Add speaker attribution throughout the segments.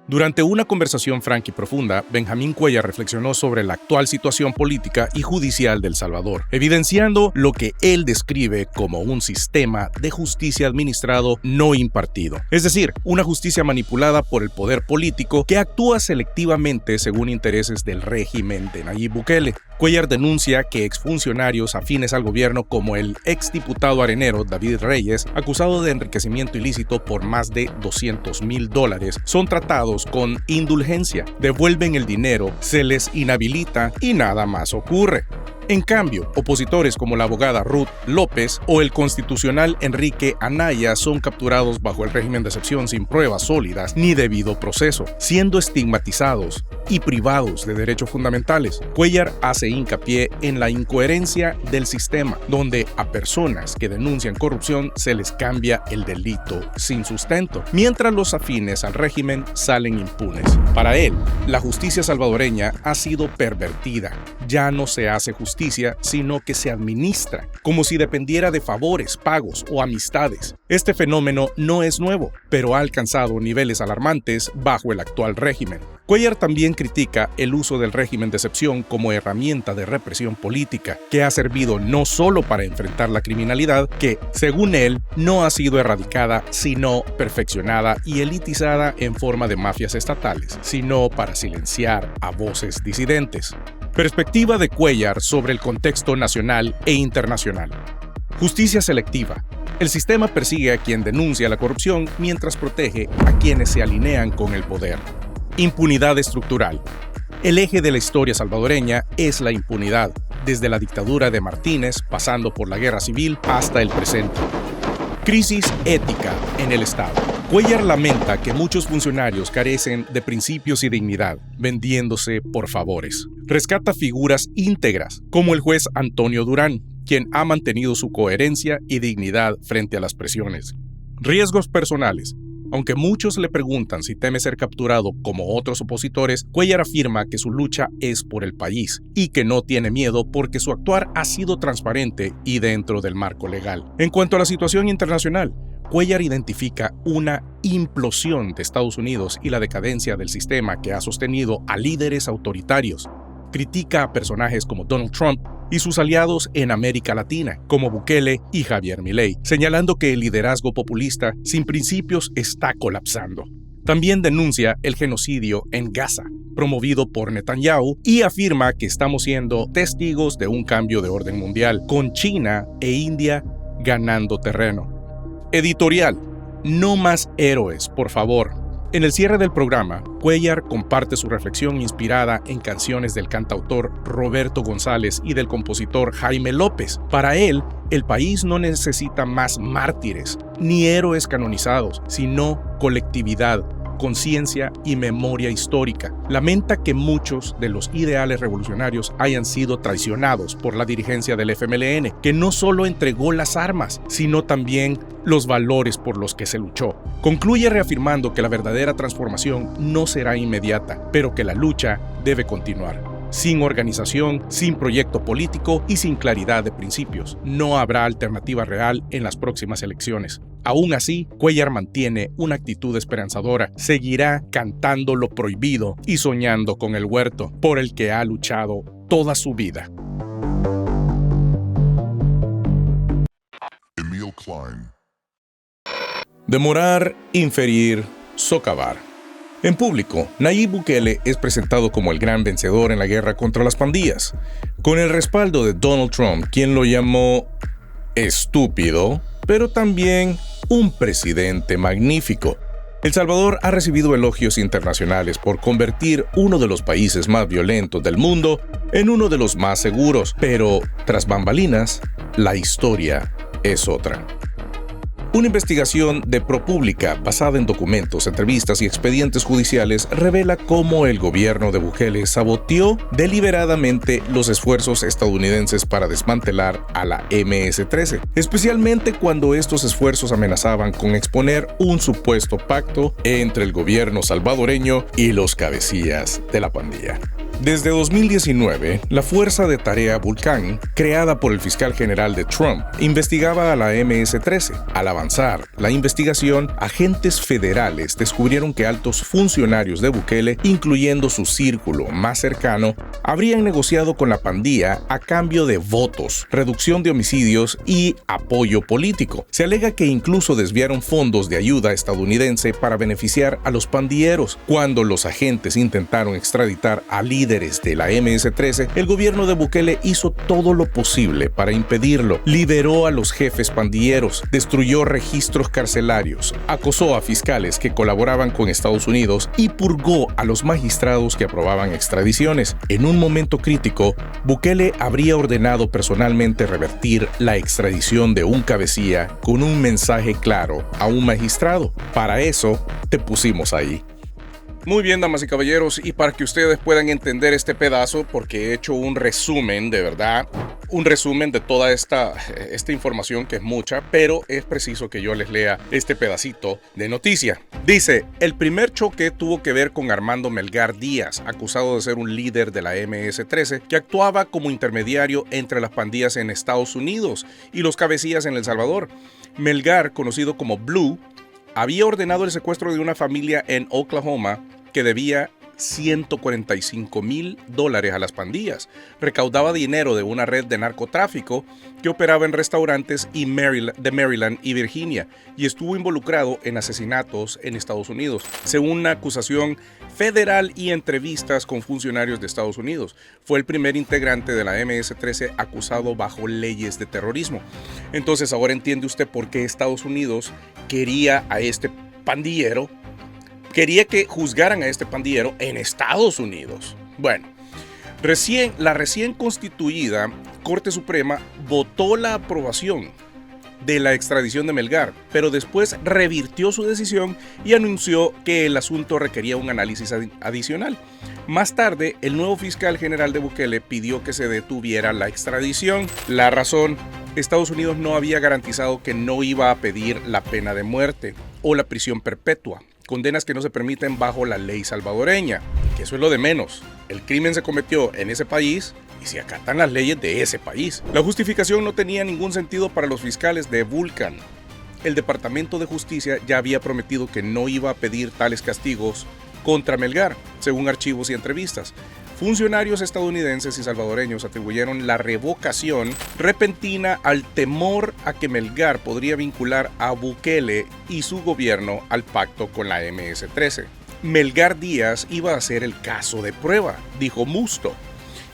Speaker 1: Durante una conversación franca y profunda, Benjamín Cuellar reflexionó sobre la actual situación política y judicial de El Salvador, evidenciando lo que él describe como un sistema de justicia administrado no impartido. Es decir, una justicia manipulada por el poder político que actúa selectivamente según intereses del régimen de Nayib Bukele. Cuellar denuncia que exfuncionarios afines al gobierno como el exdiputado arenero David Reyes, acusado de enriquecimiento ilícito por más de $200,000, son tratados con indulgencia, devuelven el dinero, se les inhabilita y nada más ocurre. En cambio, opositores como la abogada Ruth López o el constitucional Enrique Anaya son capturados bajo el régimen de excepción sin pruebas sólidas ni debido proceso, siendo estigmatizados y privados de derechos fundamentales. Cuellar hace hincapié en la incoherencia del sistema, donde a personas que denuncian corrupción se les cambia el delito sin sustento, mientras los afines al régimen salen impunes. Para él, la justicia salvadoreña ha sido pervertida. Ya no se hace justicia, sino que se administra, como si dependiera de favores, pagos o amistades. Este fenómeno no es nuevo, pero ha alcanzado niveles alarmantes bajo el actual régimen. Cuellar también critica el uso del régimen de excepción como herramienta de represión política, que ha servido no solo para enfrentar la criminalidad, que, según él, no ha sido erradicada, sino perfeccionada y elitizada en forma de mafias estatales, sino para silenciar a voces disidentes. Perspectiva de Cuellar sobre el contexto nacional e internacional. Justicia selectiva. El sistema persigue a quien denuncia la corrupción mientras protege a quienes se alinean con el poder. Impunidad estructural. El eje de la historia salvadoreña es la impunidad, desde la dictadura de Martínez, pasando por la guerra civil hasta el presente. Crisis ética en el Estado. Cuellar lamenta que muchos funcionarios carecen de principios y dignidad, vendiéndose por favores. Rescata figuras íntegras, como el juez Antonio Durán, quien ha mantenido su coherencia y dignidad frente a las presiones. Riesgos personales. Aunque muchos le preguntan si teme ser capturado como otros opositores, Cuellar afirma que su lucha es por el país y que no tiene miedo porque su actuar ha sido transparente y dentro del marco legal. En cuanto a la situación internacional, Cuellar identifica una implosión de Estados Unidos y la decadencia del sistema que ha sostenido a líderes autoritarios. Critica a personajes como Donald Trump y sus aliados en América Latina, como Bukele y Javier Milei, señalando que el liderazgo populista sin principios está colapsando. También denuncia el genocidio en Gaza, promovido por Netanyahu, y afirma que estamos siendo testigos de un cambio de orden mundial, con China e India ganando terreno. Editorial. No más héroes, por favor. En el cierre del programa, Cuellar comparte su reflexión inspirada en canciones del cantautor Roberto González y del compositor Jaime López. Para él, el país no necesita más mártires ni héroes canonizados, sino colectividad, conciencia y memoria histórica. Lamenta que muchos de los ideales revolucionarios hayan sido traicionados por la dirigencia del FMLN, que no solo entregó las armas, sino también los valores por los que se luchó. Concluye reafirmando que la verdadera transformación no será inmediata, pero que la lucha debe continuar. Sin organización, sin proyecto político y sin claridad de principios, no habrá alternativa real en las próximas elecciones. Aún así, Cuellar mantiene una actitud esperanzadora, seguirá cantando lo prohibido y soñando con el huerto por el que ha luchado toda su vida. Emil Klein. Demorar, inferir, socavar. En público, Nayib Bukele es presentado como el gran vencedor en la guerra contra las pandillas, con el respaldo de Donald Trump, quien lo llamó estúpido, pero también un presidente magnífico. El Salvador ha recibido elogios internacionales por convertir uno de los países más violentos del mundo en uno de los más seguros, pero tras bambalinas, la historia es otra. Una investigación de ProPublica basada en documentos, entrevistas y expedientes judiciales revela cómo el gobierno de Bukele saboteó deliberadamente los esfuerzos estadounidenses para desmantelar a la MS-13, especialmente cuando estos esfuerzos amenazaban con exponer un supuesto pacto entre el gobierno salvadoreño y los cabecillas de la pandilla. Desde 2019, la Fuerza de Tarea Vulcan, creada por el fiscal general de Trump, investigaba a la MS-13. Al avanzar la investigación, agentes federales descubrieron que altos funcionarios de Bukele, incluyendo su círculo más cercano, habrían negociado con la pandilla a cambio de votos, reducción de homicidios y apoyo político. Se alega que incluso desviaron fondos de ayuda estadounidense para beneficiar a los pandilleros. Cuando los agentes intentaron extraditar a líderes de la MS-13, el gobierno de Bukele hizo todo lo posible para impedirlo. Liberó a los jefes pandilleros, destruyó registros carcelarios, acosó a fiscales que colaboraban con Estados Unidos y purgó a los magistrados que aprobaban extradiciones. En un momento crítico, Bukele habría ordenado personalmente revertir la extradición de un cabecilla con un mensaje claro a un magistrado. Para eso te pusimos ahí. Muy bien, damas y caballeros, y para que ustedes puedan entender este pedazo, porque he hecho un resumen, de verdad, un resumen de toda esta información, que es mucha, pero es preciso que yo les lea este pedacito de noticia. Dice, el primer choque tuvo que ver con Armando Melgar Díaz, acusado de ser un líder de la MS-13, que actuaba como intermediario entre las pandillas en Estados Unidos y los cabecillas en El Salvador. Melgar, conocido como Blue, había ordenado el secuestro de una familia en Oklahoma que debía $145,000 a las pandillas. Recaudaba dinero de una red de narcotráfico que operaba en restaurantes de Maryland y Virginia y estuvo involucrado en asesinatos en Estados Unidos, según una acusación federal y entrevistas con funcionarios de Estados Unidos. Fue el primer integrante de la MS-13 acusado bajo leyes de terrorismo. Entonces ahora entiende usted por qué Estados Unidos quería a este pandillero. Quería que juzgaran a este pandillero en Estados Unidos. Bueno, la recién constituida Corte Suprema votó la aprobación de la extradición de Melgar, pero después revirtió su decisión y anunció que el asunto requería un análisis adicional. Más tarde, el nuevo fiscal general de Bukele pidió que se detuviera la extradición. La razón: Estados Unidos no había garantizado que no iba a pedir la pena de muerte o la prisión perpetua, condenas que no se permiten bajo la ley salvadoreña, que eso es lo de menos. El crimen se cometió en ese país y se acatan las leyes de ese país. La justificación no tenía ningún sentido para los fiscales de Vulcan. El Departamento de Justicia ya había prometido que no iba a pedir tales castigos contra Melgar, según archivos y entrevistas. Funcionarios estadounidenses y salvadoreños atribuyeron la revocación repentina al temor a que Melgar podría vincular a Bukele y su gobierno al pacto con la MS-13. Melgar Díaz iba a ser el caso de prueba, dijo Musto.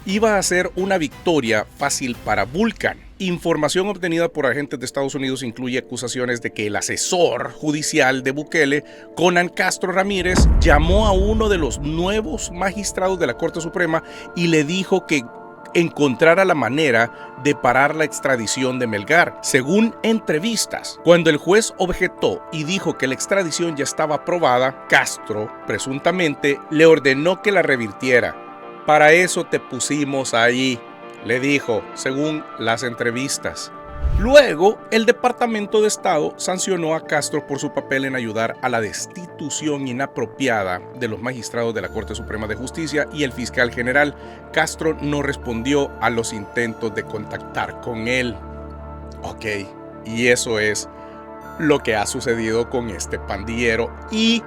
Speaker 1: Iba a ser una victoria fácil para Vulcan. Información obtenida por agentes de Estados Unidos incluye acusaciones de que el asesor judicial de Bukele, Conan Castro Ramírez, llamó a uno de los nuevos magistrados de la Corte Suprema y le dijo que encontrara la manera de parar la extradición de Melgar. Según entrevistas, cuando el juez objetó y dijo que la extradición ya estaba aprobada, Castro, presuntamente, le ordenó que la revirtiera. Para eso te pusimos ahí, le dijo, según las entrevistas. Luego, el Departamento de Estado sancionó a Castro por su papel en ayudar a la destitución inapropiada de los magistrados de la Corte Suprema de Justicia y el fiscal general. Castro no respondió a los intentos de contactar con él. Ok, y eso es lo que ha sucedido con este pandillero y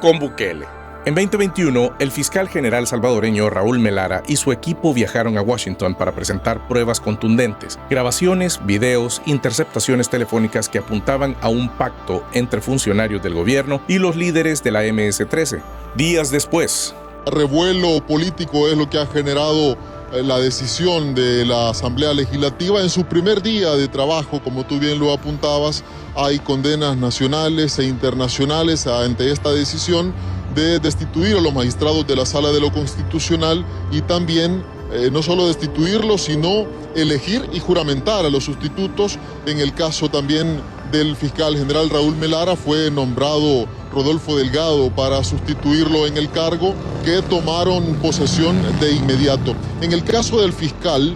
Speaker 1: con Bukele. En 2021, el fiscal general salvadoreño Raúl Melara y su equipo viajaron a Washington para presentar pruebas contundentes, grabaciones, videos, interceptaciones telefónicas que apuntaban a un pacto entre funcionarios del gobierno y los líderes de la MS-13. Días después,
Speaker 2: el revuelo político es lo que ha generado la decisión de la Asamblea Legislativa. En su primer día de trabajo, como tú bien lo apuntabas, hay condenas nacionales e internacionales ante esta decisión de destituir a los magistrados de la Sala de lo Constitucional y también no solo destituirlos, sino elegir y juramentar a los sustitutos. En el caso también del fiscal general Raúl Melara, fue nombrado Rodolfo Delgado para sustituirlo en el cargo, que tomaron posesión de inmediato. En el caso del fiscal,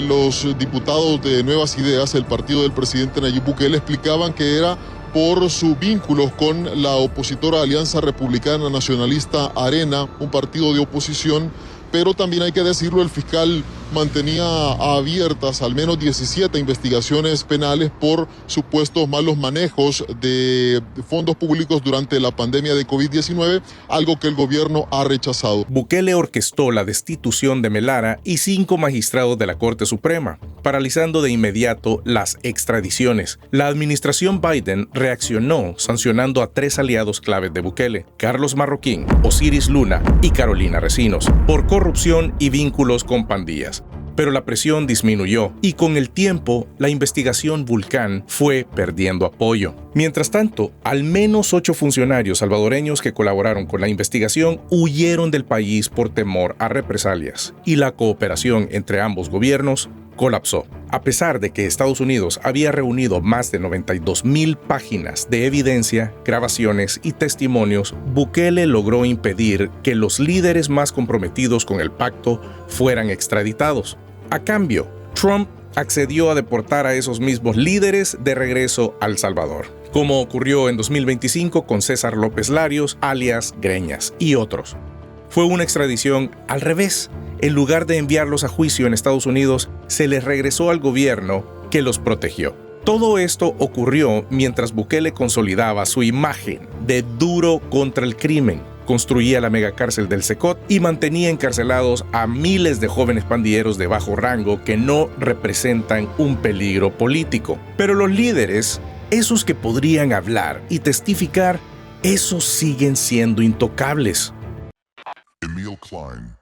Speaker 2: los diputados de Nuevas Ideas, el partido del presidente Nayib Bukele, explicaban que era por sus vínculos con la opositora Alianza Republicana Nacionalista Arena, un partido de oposición, pero también hay que decirlo, el fiscal mantenía abiertas al menos 17 investigaciones penales por supuestos malos manejos de fondos públicos durante la pandemia de COVID-19, algo que el gobierno ha rechazado.
Speaker 1: Bukele orquestó la destitución de Melara y 5 magistrados de la Corte Suprema, paralizando de inmediato las extradiciones. La administración Biden reaccionó sancionando a 3 aliados claves de Bukele, Carlos Marroquín, Osiris Luna y Carolina Recinos, por corrupción y vínculos con pandillas. Pero la presión disminuyó y con el tiempo la investigación Vulcán fue perdiendo apoyo. Mientras tanto, al menos 8 funcionarios salvadoreños que colaboraron con la investigación huyeron del país por temor a represalias y la cooperación entre ambos gobiernos colapsó. A pesar de que Estados Unidos había reunido más de 92,000 páginas de evidencia, grabaciones y testimonios, Bukele logró impedir que los líderes más comprometidos con el pacto fueran extraditados. A cambio, Trump accedió a deportar a esos mismos líderes de regreso a El Salvador, como ocurrió en 2025 con César López Larios, alias Greñas, y otros. Fue una extradición al revés. En lugar de enviarlos a juicio en Estados Unidos, se les regresó al gobierno que los protegió. Todo esto ocurrió mientras Bukele consolidaba su imagen de duro contra el crimen, construía la megacárcel del Secot y mantenía encarcelados a miles de jóvenes pandilleros de bajo rango que no representan un peligro político. Pero los líderes, esos que podrían hablar y testificar, esos siguen siendo intocables.
Speaker 3: Emil Klein.